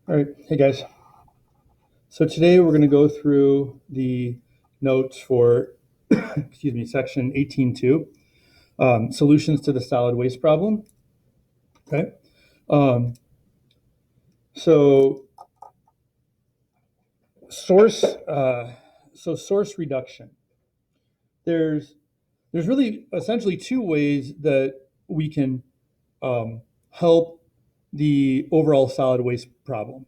All right, hey guys. So today we're going to go through the notes for, excuse me, section 18.2, solutions to the solid waste problem. Okay. Um, so source, source reduction. There's there's really essentially two ways that we can help the overall solid waste problem.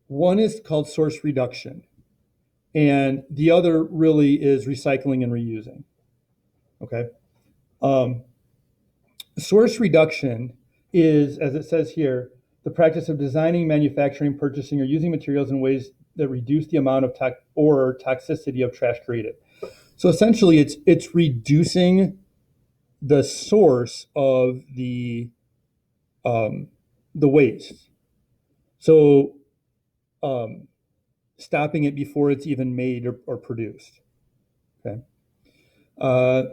One is called source reduction, and the other really is recycling and reusing. Okay. Um, Source reduction is, as it says here, the practice of designing, manufacturing, purchasing, or using materials in ways that reduce the amount of or toxicity of trash created. So essentially, it's reducing the source of um, the waste. So um, stopping it before it's even made or produced. Okay. Uh,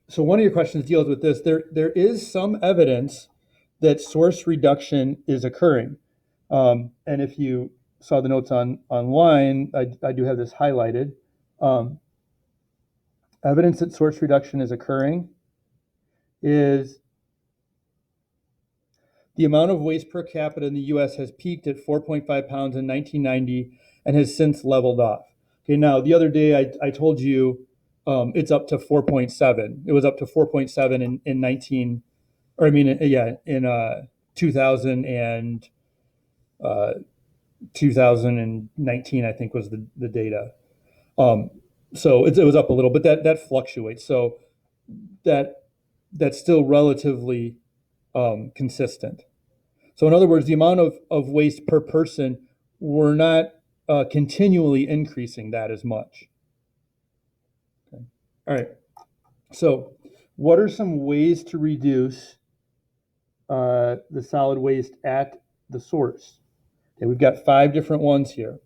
so one of your questions deals with this. There is some evidence that source reduction is occurring. And if you saw the notes online, I do have this highlighted. Um, Evidence that source reduction is occurring is the amount of waste per capita in the US has peaked at 4.5 pounds in 1990 and has since leveled off. Okay, now the other day I told you it's up to 4.7. It was up to 4.7 in 19, or I mean, yeah, in 2000 and 2019, I think was the data. Um, so it was up a little, but that fluctuates. So that that's still relatively consistent. So in other words, the amount of waste per person, we're not continually increasing that as much. Okay. All right. So what are some ways to reduce the solid waste at the source? Okay, we've got 5 different ones here.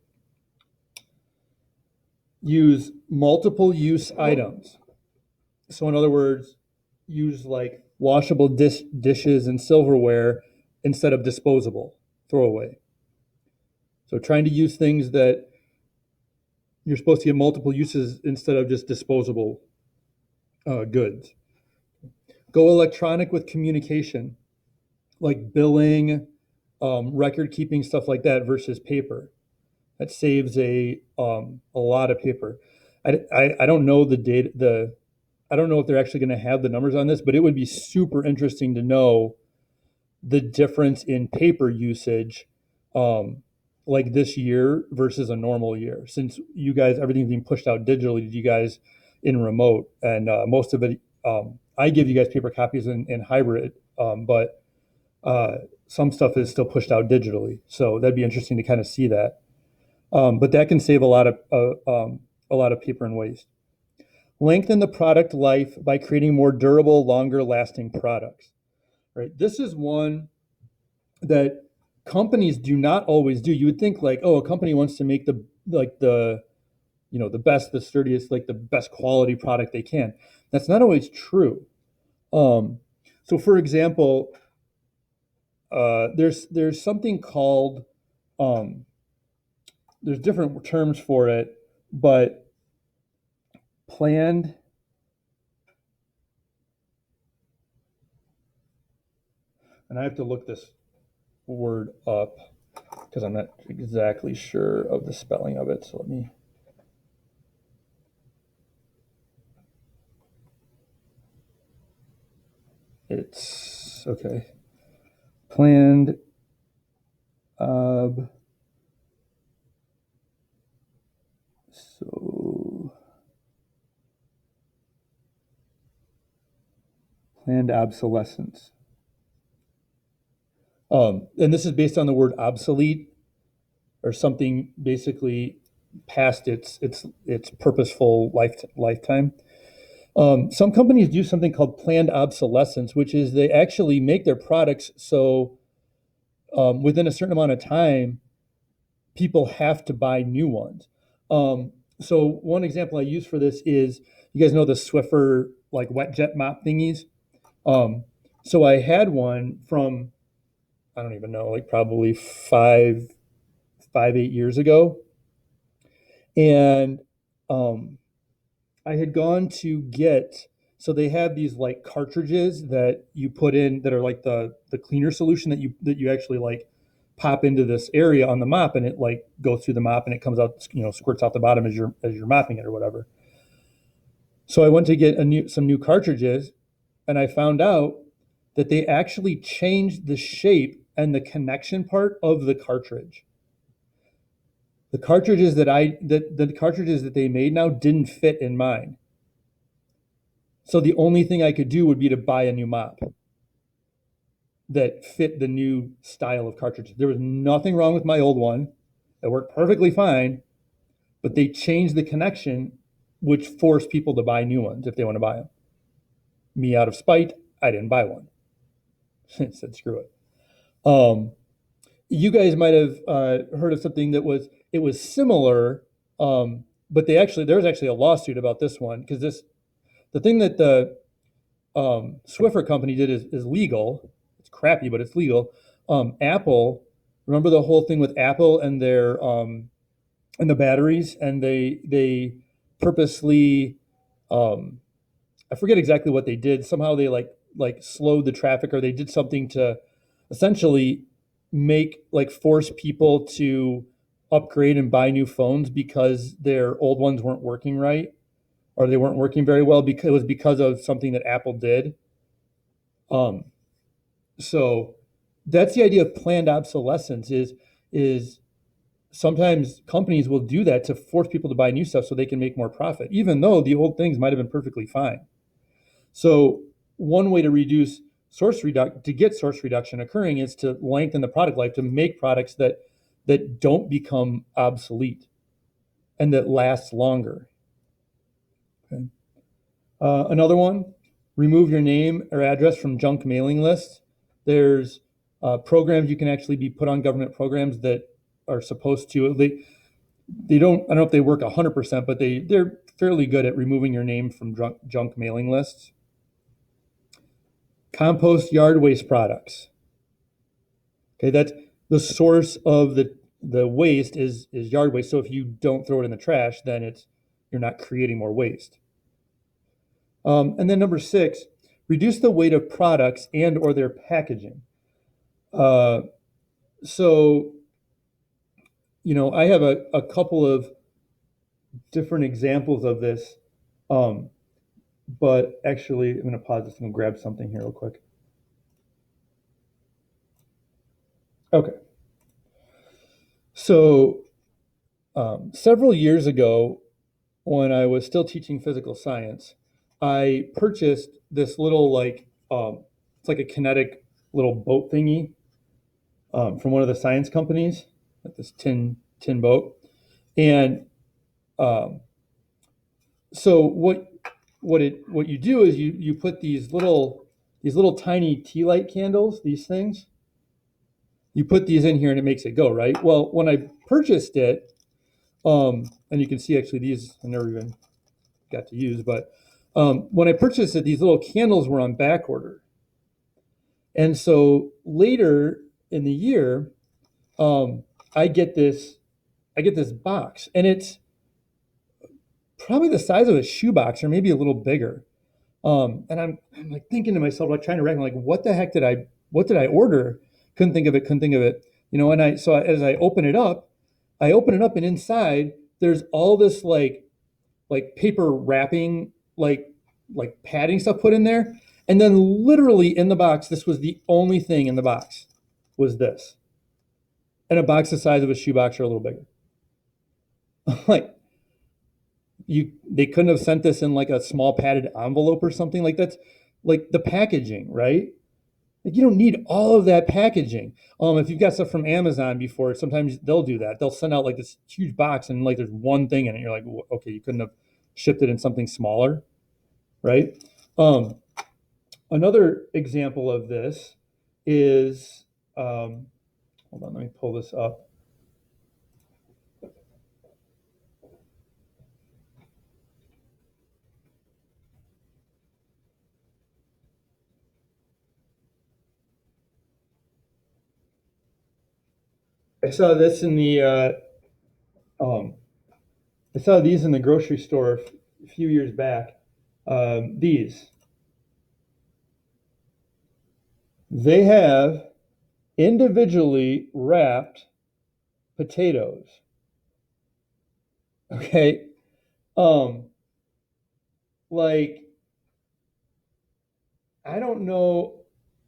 Use multiple use items. So in other words, use like washable dishes and silverware instead of disposable, throwaway. So trying to use things that you're supposed to get multiple uses instead of just disposable goods. Go electronic with communication, like billing, record keeping, stuff like that, versus paper. That saves a lot of paper. I don't know the data. I don't know if they're actually going to have the numbers on this, but it would be super interesting to know the difference in paper usage, um, like this year versus a normal year. Since you guys, everything's being pushed out digitally to you guys in remote, and most of it, I give you guys paper copies in hybrid, but some stuff is still pushed out digitally. So that'd be interesting to kind of see that. But that can save a lot of paper and waste. Lengthen the product life by creating more durable, longer lasting products. Right. This is one that companies do not always do. You would think like, oh, a company wants to make the best, the sturdiest, like the best quality product they can. That's not always true. Um, so, for example, there's something called there's different terms for it, but planned. And I have to look this word up because I'm not exactly sure of the spelling of it. So let me. It's okay. Planned so planned obsolescence. And this is based on the word obsolete or something basically past its purposeful lifetime. Some companies do something called planned obsolescence, which is they actually make their products so within a certain amount of time, people have to buy new ones. So one example I use for this is you guys know the Swiffer like wet jet mop thingies. Um, so I had one from I don't even know, like probably 8 years ago. And um, I had gone to get, so they have these like cartridges that you put in that are like the cleaner solution that you actually like pop into this area on the mop, and it like goes through the mop and it comes out, squirts out the bottom as you're mopping it or whatever. So I went to get some new cartridges, and I found out that they actually changed the shape and the connection part of the cartridge. The cartridges that they made now didn't fit in mine. So the only thing I could do would be to buy a new mop that fit the new style of cartridge. There was nothing wrong with my old one. It worked perfectly fine, but they changed the connection, which forced people to buy new ones if they want to buy them. Me, out of spite, I didn't buy one. I said, screw it. Um, you guys might have heard of something it was similar, but there was actually a lawsuit about this one because the thing that the Swiffer company did is legal. It's crappy, but it's legal. Apple, remember the whole thing with Apple and their and the batteries, and they purposely, um, I forget exactly what they did. Somehow they like slowed the traffic, or they did something to essentially make like force people to upgrade and buy new phones because their old ones weren't working right, or they weren't working very well, because it was because of something that Apple did. Um, so that's the idea of planned obsolescence is sometimes companies will do that to force people to buy new stuff so they can make more profit, even though the old things might have been perfectly fine. So one way to get source reduction occurring is to lengthen the product life, to make products that don't become obsolete and that last longer. Okay. Another one, remove your name or address from junk mailing lists. There's programs you can actually be put on government programs that are supposed to, they don't, I don't know if they work 100%, but they're fairly good at removing your name from junk mailing lists. Compost yard waste products. Okay, that's the source of the waste is yard waste. So if you don't throw it in the trash, then you're not creating more waste. And then number 6, reduce the weight of products and or their packaging. Uh, so, I have a couple of different examples of this, but actually, I'm going to pause this and grab something here real quick. Okay. So, several years ago, when I was still teaching physical science, I purchased this little it's like a kinetic little boat thingy from one of the science companies, like this tin boat. And um, so what you do is you put these little tiny tea light candles, these things. You put these in here and it makes it go, right? Well, when I purchased it, and you can see actually these I never even got to use, but when I purchased it, these little candles were on back order. And so later in the year, um, I get this box, and it's probably the size of a shoebox or maybe a little bigger. And I'm like thinking to myself, like trying to reckon, like, what did I order? Couldn't think of it. As I open it up, and inside there's all this like paper wrapping, like padding stuff put in there. And then literally in the box, this was the only thing in the box, was this. And a box the size of a shoebox or a little bigger. Like, they couldn't have sent this in like a small padded envelope or something. Like, that's like the packaging, right? Like, you don't need all of that packaging. If you've got stuff from Amazon before, sometimes they'll do that. They'll send out like this huge box and like there's one thing in it. You're like, okay, you couldn't have shipped it in something smaller, right? Um, Another example of this is, hold on, let me pull this up. I saw this in the um, I saw these in the grocery store a few years back. These they have individually wrapped potatoes. Okay, um, like I don't know,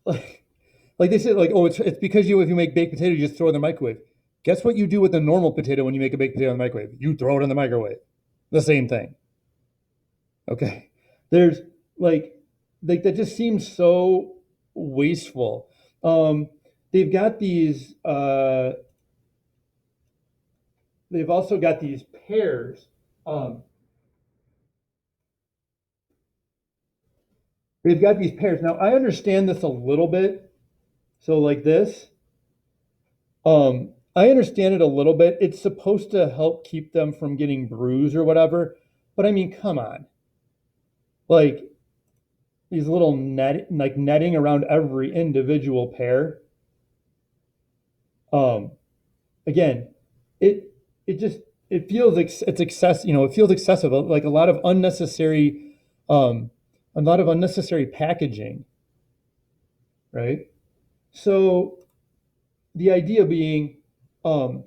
like they said, like oh, it's because you if you make baked potato, you just throw it in the microwave. Guess what you do with a normal potato when you make a baked potato in the microwave? You throw it in the microwave. The same thing. Okay, there's like that just seems so wasteful. Um, they've got these. They've also got these pears. Um, they've got these pears. Now I understand this a little bit. So like this, I understand it a little bit. It's supposed to help keep them from getting bruised or whatever. But I mean, come on, like these little netting around every individual pear. Um, Again, it it just it feels it's excess. It feels excessive. Like um, a lot of unnecessary packaging, right? So the idea being um,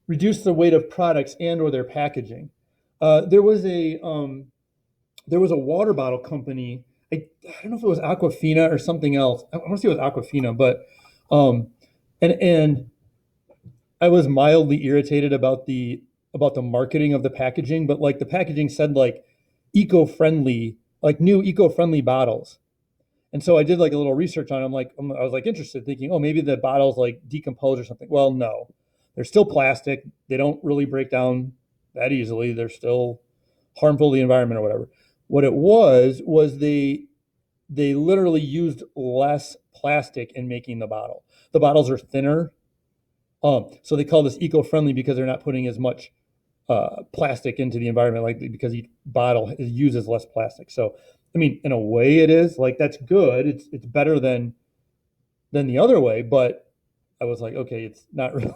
reduce the weight of products and or their packaging. There was a water bottle company. I don't know if it was Aquafina or something else. I want to say it was Aquafina, but um, and I was mildly irritated about the marketing of the packaging, but like the packaging said like eco-friendly, like new eco-friendly bottles. And so I did like a little research on it. I was like interested, thinking, oh, maybe the bottles like decompose or something. Well, no, they're still plastic. They don't really break down that easily. They're still harmful to the environment or whatever. What it was they literally used less plastic in making the bottle. The bottles are thinner, so they call this eco-friendly because they're not putting as much plastic into the environment, like because each bottle uses less plastic. So, I mean, in a way, it is like that's good. It's better than the other way, but I was like, okay, it's not really,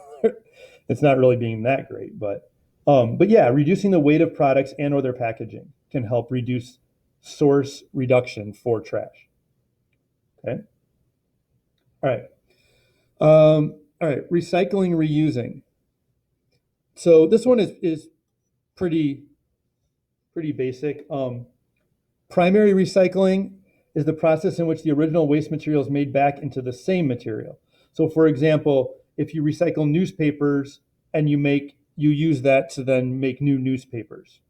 it's not really being that great. But yeah, reducing the weight of products and or their packaging can help reduce source reduction for trash. Okay. All right. All right. Recycling, reusing. So this one is pretty pretty basic. Primary recycling is the process in which the original waste material is made back into the same material. So, for example, if you recycle newspapers and you use that to then make new newspapers.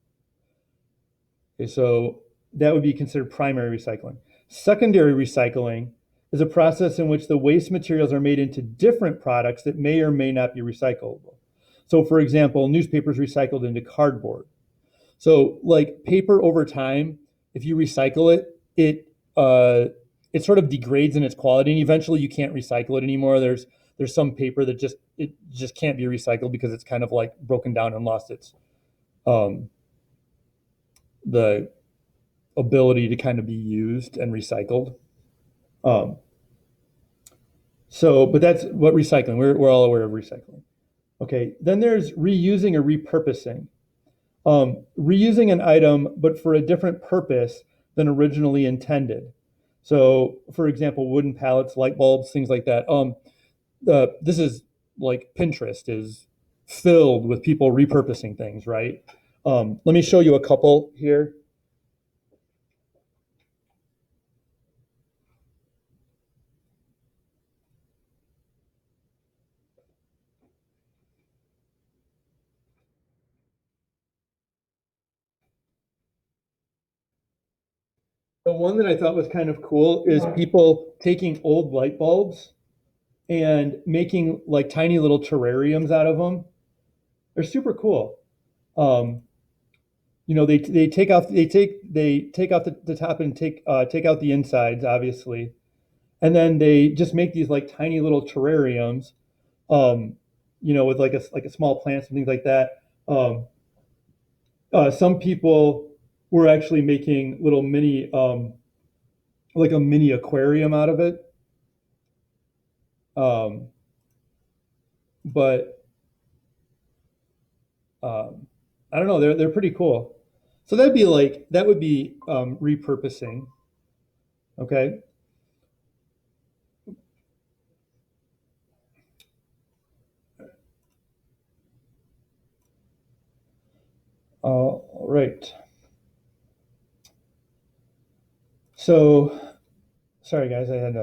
Okay, so that would be considered primary recycling. Secondary recycling is a process in which the waste materials are made into different products that may or may not be recyclable. So, for example, newspapers recycled into cardboard. So like paper over time, if you recycle it, it sort of degrades in its quality, and eventually you can't recycle it anymore. There's some paper that just can't be recycled because it's kind of like broken down and lost its um, the ability to kind of be used and recycled. Um, but that's what recycling. We're all aware of recycling. Okay, then there's reusing or repurposing. Reusing an item, but for a different purpose than originally intended. So, for example, wooden pallets, light bulbs, things like that. This is like Pinterest is filled with people repurposing things, right? Let me show you a couple here. The one that I thought was kind of cool is people taking old light bulbs and making like tiny little terrariums out of them. They're super cool. Um, they take out the top and take out the insides, obviously, and then they just make these like tiny little terrariums, um, with like a small plants and things like that. Um, some people were actually making little mini like a mini aquarium out of it. Um, but I don't know. They're pretty cool. So that would be repurposing. Okay. All right. So sorry guys, I had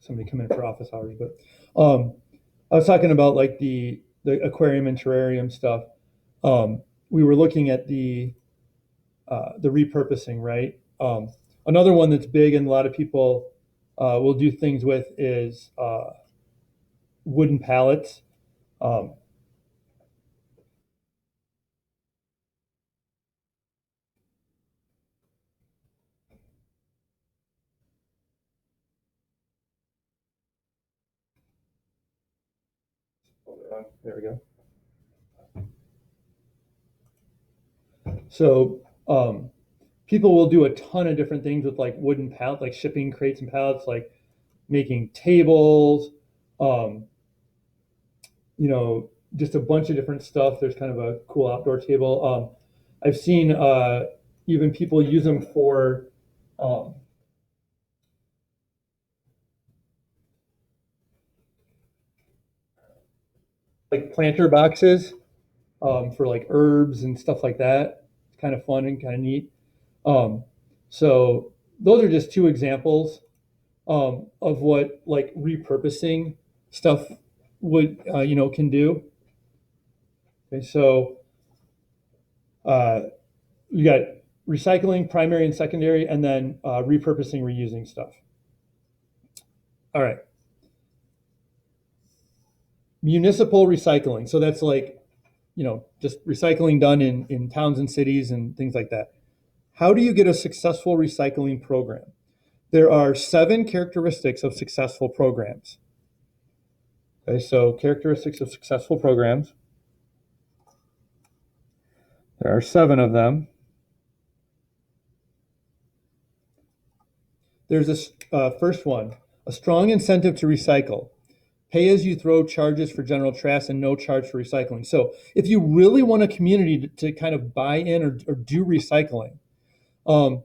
somebody come in for office hours, but I was talking about like the aquarium and terrarium stuff. We were looking at the repurposing, right? Another one that's big and a lot of people will do things with is wooden pallets. Um, there we go. So people will do a ton of different things with like wooden pallets, like shipping crates and pallets, like making tables, um, just a bunch of different stuff. There's kind of a cool outdoor table. I've seen even people use them for um, like planter boxes for like herbs and stuff like that. It's kind of fun and kind of neat. Um, so those are just two examples of what like repurposing stuff would can do. Okay, so uh, you got recycling, primary and secondary, and then repurposing, reusing stuff. All right, municipal recycling. So that's like just recycling done in towns and cities and things like that. How do you get a successful recycling program? There are 7 characteristics of successful programs. Okay, so characteristics of successful programs. There are 7 of them. There's this first one, a strong incentive to recycle. Pay as you throw charges for general trash and no charge for recycling. So if you really want a community to kind of buy in or do recycling, um,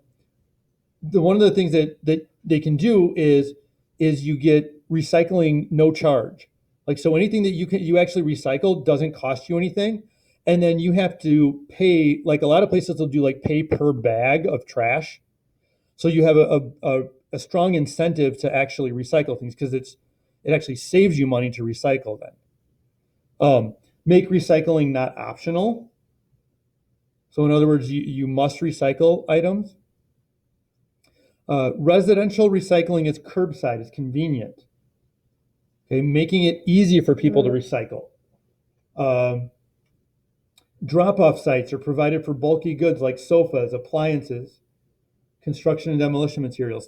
one of the things that they can do is you get recycling no charge. Like so anything that you actually recycle doesn't cost you anything. And then you have to pay, like a lot of places will do like pay per bag of trash. So you have a strong incentive to actually recycle things because it actually saves you money to recycle then. Make recycling not optional. So in other words, you must recycle items. Residential recycling is curbside, it's convenient. Okay, making it easy for people to recycle. Um, Drop-off sites are provided for bulky goods like sofas, appliances, construction and demolition materials,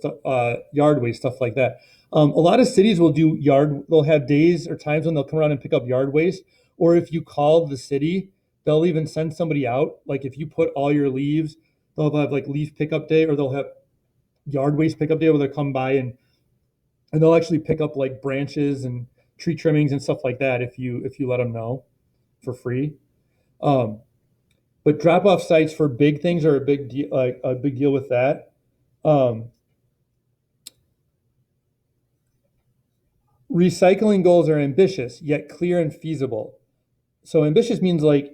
yard waste, stuff like that. A lot of cities will do they'll have days or times when they'll come around and pick up yard waste. Or if you call the city, they'll even send somebody out. Like if you put all your leaves, they'll have like leaf pickup day, or they'll have yard waste pickup day where they'll come by and they'll actually pick up like branches and tree trimmings and stuff like that if you let them know for free. Um, but drop off sites for big things are a big deal with that. Um, Recycling goals are ambitious yet clear and feasible. So ambitious means like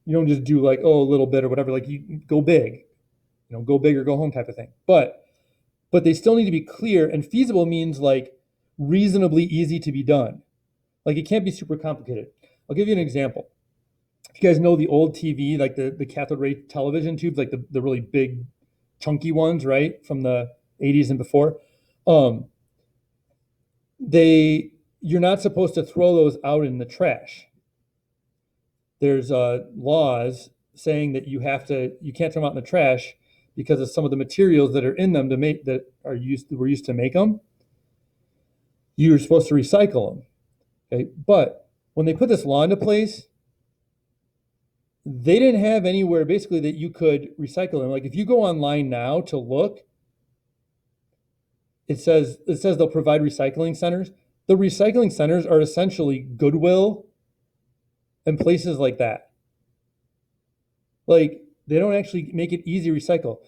you don't just do like a little bit or whatever. Like you go big, go big or go home type of thing. But they still need to be clear, and feasible means like reasonably easy to be done. Like it can't be super complicated. I'll give you an example. If you guys know the old TV, like the cathode ray television tubes, like the really big chunky ones, right, from the 80s and before, um, they you're not supposed to throw those out in the trash. There's laws saying that you can't throw them out in the trash because of some of the materials that are in them to make that were used to make them. You're supposed to recycle them. Okay, but when they put this law into place, they didn't have anywhere basically that you could recycle them. Like if you go online now to look, it says they'll provide recycling centers. The recycling centers are essentially Goodwill and places like that. Like they don't actually make it easy to recycle.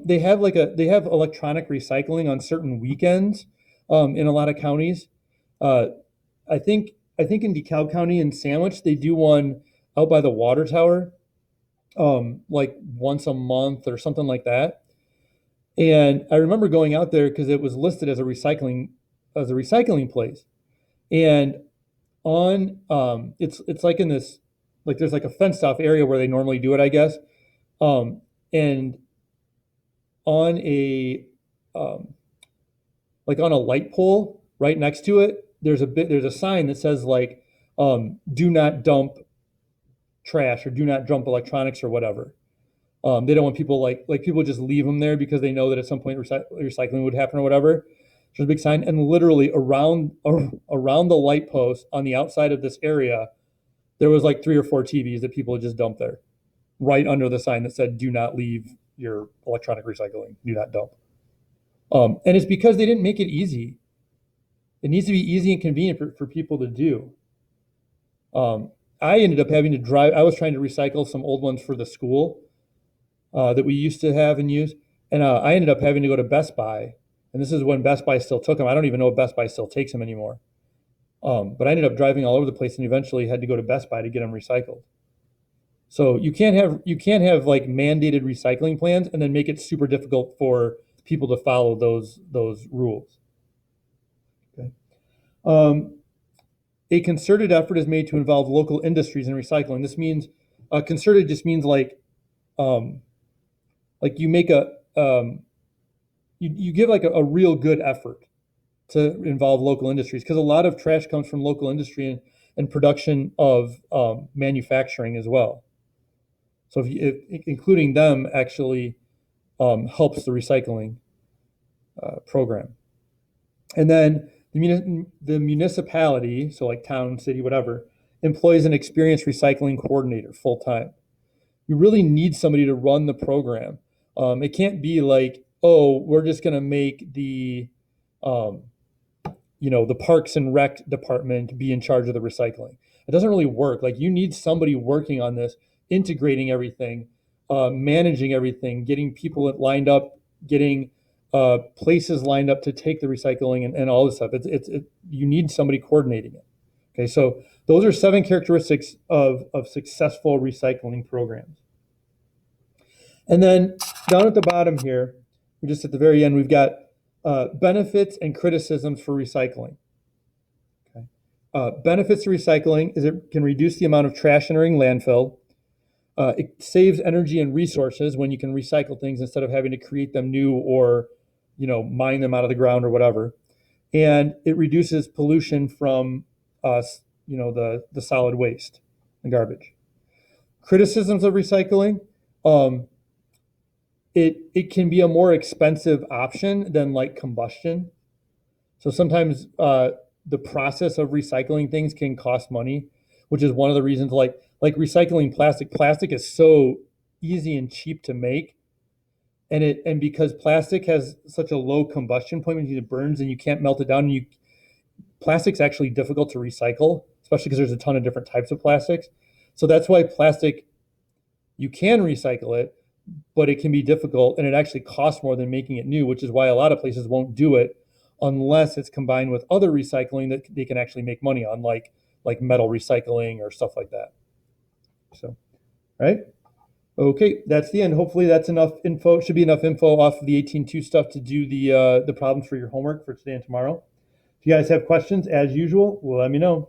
They have electronic recycling on certain weekends in a lot of counties. Uh, I think in DeKalb County and Sandwich they do one out by the water tower, like once a month or something like that. And I remember going out there because it was listed as a recycling place. And on it's like in this like there's like a fenced off area where they normally do it, I guess. And on a um, like on a light pole right next to it, there's a sign that says like do not dump trash or do not dump electronics or whatever. They don't want people like people just leave them there because they know that at some point recycling would happen or whatever. There's a big sign, and literally around the light post on the outside of this area, there was like 3 or 4 TVs that people had just dumped there, right under the sign that said "Do not leave your electronic recycling. Do not dump." And it's because they didn't make it easy. It needs to be easy and convenient for people to do. Um, I ended up having to drive. I was trying to recycle some old ones for the school that we used to have and use, and I ended up having to go to Best Buy. And this is when Best Buy still took them. I don't even know if Best Buy still takes them anymore. But I ended up driving all over the place and eventually had to go to Best Buy to get them recycled. So you can't have like mandated recycling plans and then make it super difficult for people to follow those rules. Okay. Um, a concerted effort is made to involve local industries in recycling. This means concerted just means um, like you make you give like a real good effort to involve local industries because a lot of trash comes from local industry and production of manufacturing as well. So if including them actually helps the recycling program. And then the municipality, so like town, city, whatever, employs an experienced recycling coordinator full time. You really need somebody to run the program. It can't be like, oh, we're just going to make um, the Parks and Rec department be in charge of the recycling. It doesn't really work. Like you need somebody working on this, integrating everything, managing everything, getting people lined up, getting places lined up to take the recycling and all this stuff. You need somebody coordinating it. Okay, so those are 7 characteristics of successful recycling programs. And then down at the bottom here, we're just at the very end, we've got benefits and criticisms for recycling. Okay. Benefits to recycling is it can reduce the amount of trash entering landfill. It saves energy and resources when you can recycle things instead of having to create them new or, mine them out of the ground or whatever. And it reduces pollution from, the solid waste, the garbage. Criticisms of recycling. It can be a more expensive option than like combustion. So sometimes the process of recycling things can cost money, which is one of the reasons like recycling plastic. Plastic is so easy and cheap to make, and because plastic has such a low combustion point when it burns and you can't melt it down, plastic's actually difficult to recycle, especially because there's a ton of different types of plastics. So that's why plastic you can recycle it, but it can be difficult and it actually costs more than making it new, which is why a lot of places won't do it unless it's combined with other recycling that they can actually make money on, like metal recycling or stuff like that. So, all right. Okay, that's the end. Hopefully that's enough info. Should be enough info off of the 18.2 stuff to do the problems for your homework for today and tomorrow. If you guys have questions, as usual, well, let me know.